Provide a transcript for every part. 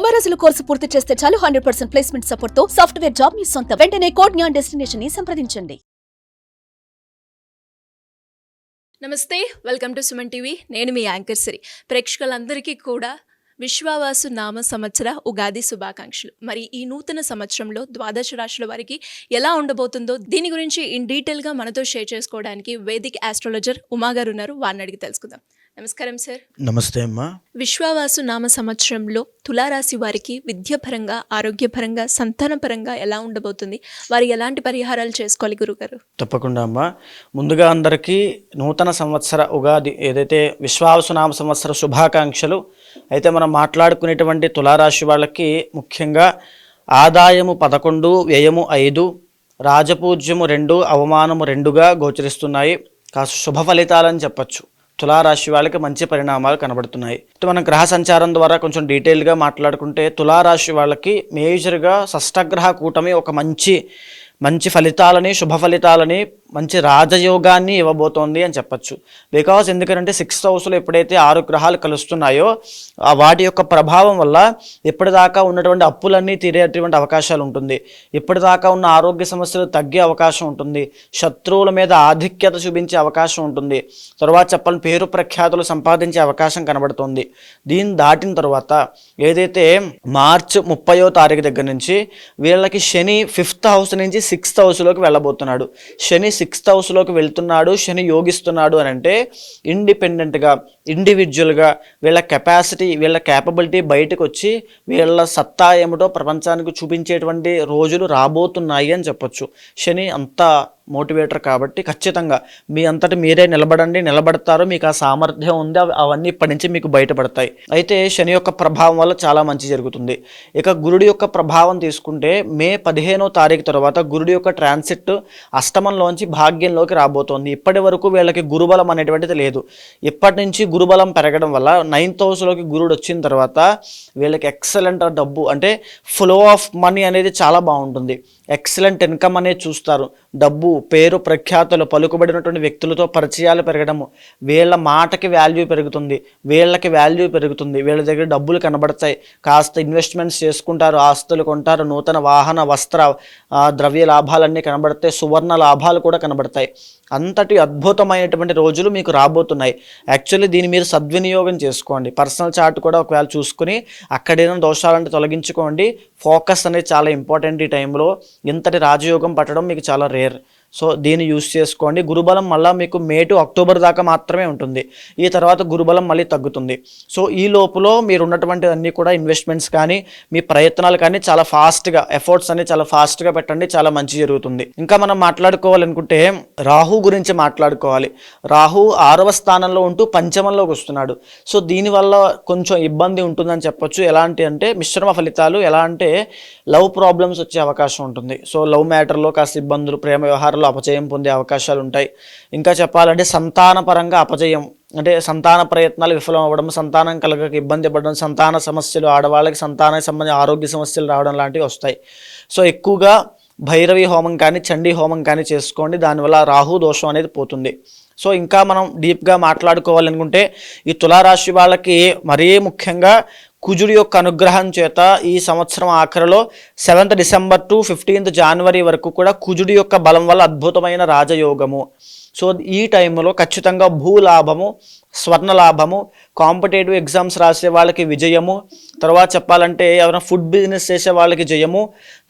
90 రోజుల కోర్సు పూర్తి చేస్తే చాలు 100% ప్లేస్మెంట్ సపోర్ట్ తో సాఫ్ట్వేర్ జాబ్ మీ సొంతం. వెంటనే కోడ్ జ్ఞాన్ డెస్టినేషన్ ని సంప్రదించండి. నమస్తే, వెల్కమ్ టు సుమన్ టీవీ. నేను మీ యాంకర్ సిరి. ప్రేక్షకులందరికీ కూడా విశ్వావాసు నామ సంవత్సర ఉగాది శుభాకాంక్షలు. మరి ఈ నూతన సంవత్సరంలో ద్వాదశ రాశుల వారికి ఎలా ఉండబోతుందో దీని గురించి ఇన్ డీటెయిల్గా మనతో షేర్ చేసుకోవడానికి వేదిక్ ఆస్ట్రాలజర్ ఉమా గారు ఉన్నారు. వారిని అడిగి తెలుసుకుందాం. నమస్కారం సార్. నమస్తే అమ్మా. విశ్వావాసు నామ సంవత్సరంలో తులారాశి వారికి విద్యాపరంగా, ఆరోగ్యపరంగా, సంతానపరంగా ఎలా ఉండబోతుంది? వారు ఎలాంటి పరిహారాలు చేసుకోవాలి గురుగారు? తప్పకుండా అమ్మా. ముందుగా అందరికీ నూతన సంవత్సర ఉగాది ఏదైతే విశ్వావసు నామ సంవత్సర శుభాకాంక్షలు. అయితే మనం మాట్లాడుకునేటువంటి తులారాశి వాళ్ళకి ముఖ్యంగా ఆదాయము 11, వ్యయము 5, రాజపూజ్యము 2, అవమానము 2గా గోచరిస్తున్నాయి. కాస్త శుభ ఫలితాలని చెప్పచ్చు. తులారాశి వాళ్ళకి మంచి పరిణామాలు కనబడుతున్నాయి. మనం గ్రహ సంచారం ద్వారా కొంచెం డీటెయిల్గా మాట్లాడుకుంటే తులారాశి వాళ్ళకి మేజర్గా షష్టగ్రహ కూటమి ఒక మంచి ఫలితాలని, శుభ ఫలితాలని, మంచి రాజయోగాన్ని ఇవ్వబోతోంది అని చెప్పచ్చు. బికాజ్ ఎందుకంటే 6th హౌస్లో ఎప్పుడైతే 6 గ్రహాలు కలుస్తున్నాయో వాటి యొక్క ప్రభావం వల్ల ఇప్పటిదాకా ఉన్నటువంటి అప్పులన్నీ తీరేటువంటి అవకాశాలు ఉంటుంది. ఇప్పటిదాకా ఉన్న ఆరోగ్య సమస్యలు తగ్గే అవకాశం ఉంటుంది. శత్రువుల మీద ఆధిక్యత చూపించే అవకాశం ఉంటుంది. తర్వాత చెప్పాలని పేరు ప్రఖ్యాతులు సంపాదించే అవకాశం కనబడుతుంది. దీన్ని దాటిన తర్వాత ఏదైతే మార్చి 30వ తారీఖు దగ్గర నుంచి వీళ్ళకి శని 5th హౌస్ నుంచి 6th హౌస్లోకి వెళ్ళబోతున్నాడు. శని 6th హౌస్లోకి వెళ్తున్నాడు, శని యోగిస్తున్నాడు అని అంటే ఇండిపెండెంట్గా, ఇండివిజువల్గా వీళ్ళ కెపాసిటీ, వీళ్ళ క్యాపబిలిటీ బయటకు వచ్చి వీళ్ళ సత్తా ఏమిటో ప్రపంచానికి చూపించేటువంటి రోజులు రాబోతున్నాయి అని చెప్పొచ్చు. శని అంతా మోటివేటర్ కాబట్టి ఖచ్చితంగా మీ అంతటి మీరే నిలబడతారు. మీకు ఆ సామర్థ్యం ఉంది. అవన్నీ ఇప్పటి నుంచి మీకు బయటపడతాయి. అయితే శని యొక్క ప్రభావం వల్ల చాలా మంచి జరుగుతుంది. ఇక గురుడి యొక్క ప్రభావం తీసుకుంటే మే 15వ తారీఖు తర్వాత గురుడి యొక్క ట్రాన్సిట్ అష్టమంలోంచి భాగ్యంలోకి రాబోతోంది. ఇప్పటి వరకు వీళ్ళకి గురుబలం అనేటువంటిది లేదు. ఇప్పటి నుంచి గురుబలం పెరగడం వల్ల 9th హౌస్లోకి గురుడు వచ్చిన తర్వాత వీళ్ళకి ఎక్సలెంట్ డబ్బు అంటే ఫ్లో ఆఫ్ మనీ అనేది చాలా బాగుంటుంది. ఎక్సలెంట్ ఇన్కమ్ అనేది చూస్తారు. డబ్బు, పేరు ప్రఖ్యాతులు, పలుకుబడినటువంటి వ్యక్తులతో పరిచయాలు పెరగడము, వీళ్ళ మాటకి వాల్యూ పెరుగుతుంది, వీళ్ళకి వాల్యూ పెరుగుతుంది, వీళ్ళ దగ్గర డబ్బులు కనబడతాయి. కాస్త ఇన్వెస్ట్మెంట్స్ చేసుకుంటారు, ఆస్తులు కొంటారు, నూతన వాహన, వస్త్ర, ద్రవ్య లాభాలన్నీ కనబడతాయి, సువర్ణ లాభాలు కూడా కనబడతాయి. అంతటి అద్భుతమైనటువంటి రోజులు మీకు రాబోతున్నాయి. యాక్చువల్లీ దీన్ని మీరు సద్వినియోగం చేసుకోండి. పర్సనల్ చార్ట్ కూడా ఒకవేళ చూసుకుని అక్కడైనా దోషాలంటే తొలగించుకోండి. ఫోకస్ అనేది చాలా ఇంపార్టెంట్. ఈ టైంలో ఇంతటి రాజయోగం పట్టడం మీకు చాలా రేర్. సో దీన్ని యూస్ చేసుకోండి. గురుబలం మళ్ళీ మీకు మే టు అక్టోబర్ దాకా మాత్రమే ఉంటుంది. ఈ తర్వాత గురుబలం మళ్ళీ తగ్గుతుంది. సో ఈ లోపల మీరు ఉన్నటువంటి అన్నీ కూడా ఇన్వెస్ట్మెంట్స్ కానీ, మీ ప్రయత్నాలు కానీ చాలా ఫాస్ట్గా, ఎఫర్ట్స్ అనేది చాలా ఫాస్ట్గా పెట్టండి. చాలా మంచి జరుగుతుంది. ఇంకా మనం మాట్లాడుకోవాలనుకుంటే రాహు గురించి మాట్లాడుకోవాలి. రాహు 6వ స్థానంలో ఉంటూ పంచమంలోకి వస్తున్నాడు. సో దీనివల్ల కొంచెం ఇబ్బంది ఉంటుందని చెప్పొచ్చు. ఎలాంటి అంటే మిశ్రమ ఫలితాలు. ఎలా అంటే లవ్ ప్రాబ్లమ్స్ వచ్చే అవకాశం ఉంటుంది. సో లవ్ మ్యాటర్లో కాస్త ఇబ్బందులు, ప్రేమ వ్యవహారాలు అపజయం పొందే అవకాశాలు ఉంటాయి. ఇంకా చెప్పాలంటే సంతానపరంగా అపజయం అంటే సంతాన ప్రయత్నాలు విఫలం అవ్వడం, సంతానం కలగక ఇబ్బంది పడడం, సంతాన సమస్యలు, ఆడవాళ్ళకి సంతానానికి సంబంధించిన ఆరోగ్య సమస్యలు రావడం లాంటివి వస్తాయి. సో ఎక్కువగా భైరవి హోమం కానీ, చండీ హోమం కానీ చేసుకోండి. దానివల్ల రాహు దోషం అనేది పోతుంది. సో ఇంకా మనం డీప్గా మాట్లాడుకోవాలనుకుంటే ఈ తులారాశి వాళ్ళకి మరీ ముఖ్యంగా కుజుడి యొక్క అనుగ్రహం చేత ఈ సంవత్సరం ఆఖరిలో 7th డిసెంబర్ టు 15th జనవరి వరకు కూడా కుజుడి యొక్క బలం వల్ల అద్భుతమైన రాజయోగము. సో ఈ టైంలో ఖచ్చితంగా భూలాభము, స్వర్ణలాభము, కాంపిటేటివ్ ఎగ్జామ్స్ రాసే వాళ్ళకి విజయము, తర్వాత చెప్పాలంటే ఎవరైనా ఫుడ్ బిజినెస్ చేసే వాళ్ళకి జయము,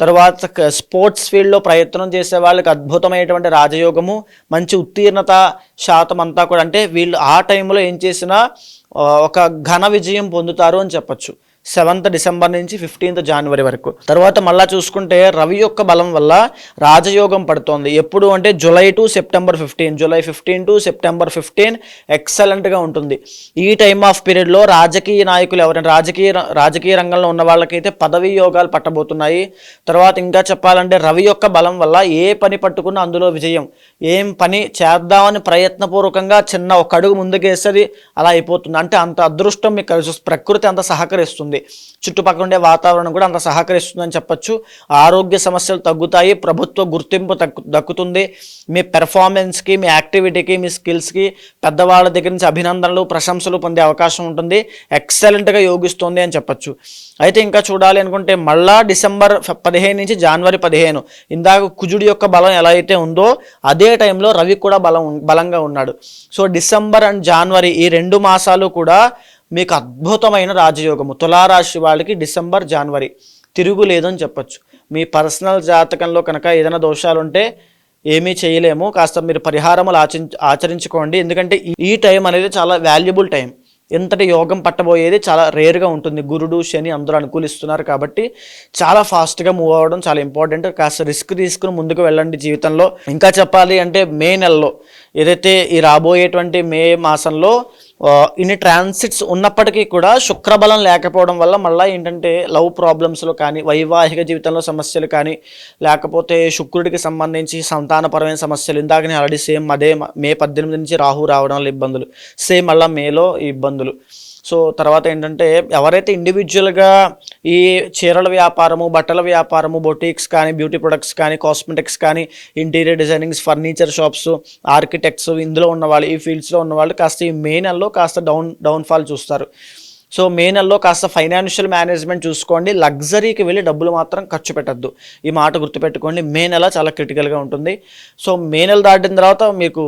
తర్వాత స్పోర్ట్స్ ఫీల్డ్లో ప్రయత్నం చేసే వాళ్ళకి అద్భుతమైనటువంటి రాజయోగము, మంచి ఉత్తీర్ణత శాతం అంతా కూడా అంటే వీళ్ళు ఆ టైంలో ఏం చేసినా ఒక ఘన విజయం పొందుతారు అని చెప్పచ్చు. 7th డిసెంబర్ నుంచి 15th జనవరి వరకు. తర్వాత మళ్ళీ చూసుకుంటే రవి యొక్క బలం వల్ల రాజయోగం పడుతోంది. ఎప్పుడు అంటే July to September 15, July 15 to September 15 ఎక్సలెంట్గా ఉంటుంది. ఈ టైమ్ ఆఫ్ పీరియడ్లో రాజకీయ నాయకులు ఎవరైనా రాజకీయ రంగంలో ఉన్న వాళ్ళకైతే పదవీ యోగాలు పట్టబోతున్నాయి. తర్వాత ఇంకా చెప్పాలంటే రవి యొక్క బలం వల్ల ఏ పని పట్టుకున్నా అందులో విజయం. ఏం పని చేద్దామని ప్రయత్నపూర్వకంగా చిన్న ఒక అడుగు ముందుకేసేది అలా అయిపోతుంది. అంటే అంత అదృష్టం మీకు కలిసి ప్రకృతి అంత సహకరిస్తుంది. ఉంది. చుట్టుపక్కల ఉండే వాతావరణం కూడా అంత సహకరిస్తుందని చెప్పొచ్చు. ఆరోగ్య సమస్యలు తగ్గుతాయి, ప్రభుత్వ గుర్తింపు దక్కుతుంది. మీ పెర్ఫార్మెన్స్కి, మీ యాక్టివిటీకి, మీ స్కిల్స్కి పెద్దవాళ్ళ దగ్గర నుంచి అభినందనలు, ప్రశంసలు పొందే అవకాశం ఉంటుంది. ఎక్సలెంట్గా యోగిస్తుంది అని చెప్పొచ్చు. అయితే ఇంకా చూడాలి అనుకుంటే మళ్ళా డిసెంబర్ 15 నుంచి జనవరి 15, ఇందాక కుజుడి యొక్క బలం ఎలా అయితే ఉందో అదే టైంలో రవి కూడా బలంగా ఉన్నాడు. సో డిసెంబర్ అండ్ జనవరి ఈ 2 మాసాలు కూడా మీకు అద్భుతమైన రాజయోగము. తులారాశి వాళ్ళకి డిసెంబర్ జనవరి తిరుగులేదని చెప్పొచ్చు. మీ పర్సనల్ జాతకంలో కనుక ఏదైనా దోషాలు ఉంటే ఏమీ చేయలేము, కాస్త మీరు పరిహారములు ఆచరించుకోండి. ఎందుకంటే ఈ టైం అనేది చాలా వాల్యుబుల్ టైం. ఎంతటి యోగం పట్టబోయేది చాలా రేర్గా ఉంటుంది. గురుడు, శని అందరూ అనుకూలిస్తున్నారు కాబట్టి చాలా ఫాస్ట్గా మూవ్ అవ్వడం చాలా ఇంపార్టెంట్. కాస్త రిస్క్ తీసుకుని ముందుకు వెళ్ళండి జీవితంలో. ఇంకా చెప్పాలి అంటే మే నెలలో ఏదైతే ఈ రాబోయేటువంటి మే మాసంలో ఇన్ని ట్రాన్సిట్స్ ఉన్నప్పటికీ కూడా శుక్రబలం లేకపోవడం వల్ల మళ్ళీ ఏంటంటే లవ్ ప్రాబ్లమ్స్లో కానీ, వైవాహిక జీవితంలో సమస్యలు కానీ, లేకపోతే శుక్రుడికి సంబంధించి సంతానపరమైన సమస్యలు, ఇందాక నేను ఆల్రెడీ సేమ్ అదే మే 18 నుంచి రాహు రావడం వల్ల ఇబ్బందులు, సేమ్ మళ్ళీ మేలో ఈ ఇబ్బందులు. సో తర్వాత ఏంటంటే ఎవరైతే ఇండివిజువల్గా ఈ చీరల వ్యాపారము, బట్టల వ్యాపారము, బొటీక్స్ కానీ, బ్యూటీ ప్రొడక్ట్స్ కానీ, కాస్మెటిక్స్ కానీ, interior designings, furniture shops, architects ఇందులో ఉన్నవాళ్ళు, ఈ ఫీల్డ్స్లో ఉన్నవాళ్ళు కాస్త ఈ మే నెలలో కాస్త డౌన్ఫాల్ చూస్తారు. సో మే నెలలో కాస్త ఫైనాన్షియల్ మేనేజ్మెంట్ చూసుకోండి. లగ్జరీకి వెళ్ళి డబ్బులు మాత్రం ఖర్చు పెట్టద్దు. ఈ మాట గుర్తుపెట్టుకోండి. మే నెల చాలా క్రిటికల్గా ఉంటుంది. సో మే నెల దాటిన తర్వాత మీకు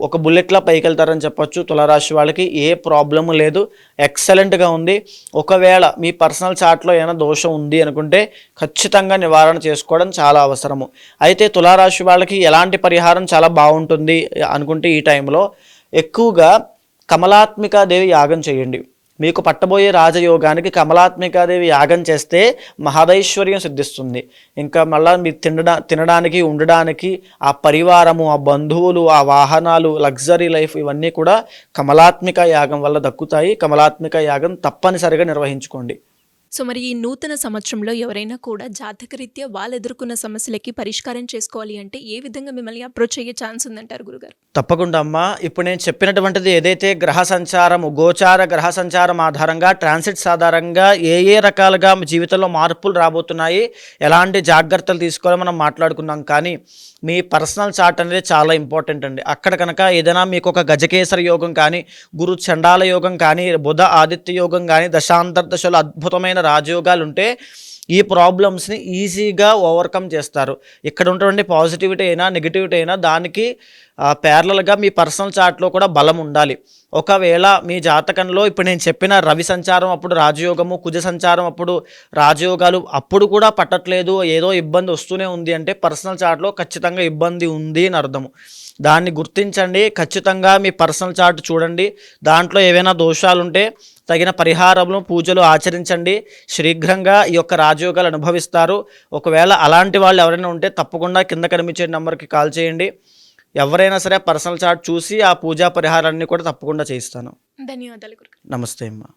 ఒక బుల్లెట్లా పైకి వెళ్తారని చెప్పొచ్చు. తులారాశి వాళ్ళకి ఏ ప్రాబ్లము లేదు, ఎక్సలెంట్గా ఉంది. ఒకవేళ మీ పర్సనల్ చార్ట్లో ఏమైనా దోషం ఉంది అనుకుంటే ఖచ్చితంగా నివారణ చేసుకోవడం చాలా అవసరము. అయితే తులారాశి వాళ్ళకి ఎలాంటి పరిహారం చాలా బాగుంటుంది అనుకుంటే ఈ టైంలో ఎక్కువగా కమలాత్మికాదేవి యాగం చేయండి. మీకు పట్టబోయే రాజయోగానికి కమలాత్మికాదేవి యాగం చేస్తే మహదైశ్వర్యం సిద్ధిస్తుంది. ఇంకా మళ్ళీ మీరు తినడానికి, ఉండడానికి, ఆ పరివారము, ఆ బంధువులు, ఆ వాహనాలు, లగ్జరీ లైఫ్ ఇవన్నీ కూడా కమలాత్మిక యాగం వల్ల దక్కుతాయి. కమలాత్మిక యాగం తప్పనిసరిగా నిర్వహించుకోండి. సో మరి ఈ నూతన సంవత్సరంలో ఎవరైనా కూడా జాతకరీత్యా వాళ్ళు ఎదుర్కొన్న సమస్యలకి పరిష్కారం చేసుకోవాలి అంటే ఏ విధంగా మిమ్మల్ని అప్రోచ్ అయ్యే ఛాన్స్ ఉందంటారు గురుగారు? తప్పకుండా అమ్మా. ఇప్పుడు నేను చెప్పినటువంటిది ఏదైతే గ్రహ సంచారము, గోచార గ్రహ సంచారం ఆధారంగా, ట్రాన్సిట్స్ ఆధారంగా ఏ రకాలుగా జీవితంలో మార్పులు రాబోతున్నాయి, ఎలాంటి జాగ్రత్తలు తీసుకోవాలో మనం మాట్లాడుకున్నాం. కానీ మీ పర్సనల్ చార్ట్ అనేది చాలా ఇంపార్టెంట్ అండి. అక్కడ కనుక ఏదైనా మీకు ఒక గజకేసరి యోగం కానీ, గురు చండాల యోగం కానీ, బుధ ఆదిత్య యోగం కానీ, దశాంతర్దశలో అద్భుతమైన రాజయోగాలు ఉంటే ఈ ప్రాబ్లమ్స్ని ఈజీగా ఓవర్కమ్ చేస్తారు. ఇక్కడ ఉన్నటువంటి పాజిటివిటీ అయినా నెగిటివిటీ అయినా దానికి ప్యారలల్గా మీ పర్సనల్ చార్ట్లో కూడా బలం ఉండాలి. ఒకవేళ మీ జాతకంలో ఇప్పుడు నేను చెప్పిన రవి సంచారం అప్పుడు రాజయోగము, కుజ సంచారం అప్పుడు రాజయోగాలు అప్పుడు కూడా పట్టట్లేదు, ఏదో ఇబ్బంది వస్తూనే ఉంది అంటే పర్సనల్ చార్ట్లో ఖచ్చితంగా ఇబ్బంది ఉంది అని అర్థము. దాన్ని గుర్తించండి. ఖచ్చితంగా మీ పర్సనల్ చార్ట్ చూడండి. దాంట్లో ఏవైనా దోషాలుంటే తగిన పరిహారములు, పూజలు ఆచరించండి. శీఘ్రంగా ఈ యొక్క రాజయోగాలు అనుభవిస్తారు. ఒకవేళ అలాంటి వాళ్ళు ఎవరైనా ఉంటే తప్పకుండా కింద కనిపించే నెంబర్కి కాల్ చేయండి. ఎవరైనా సరే పర్సనల్ చార్ట్ చూసి ఆ పూజా పరిహారాన్ని కూడా తప్పకుండా చేయిస్తాను. ధన్యవాదాలు గురుగారు. నమస్తే అమ్మా.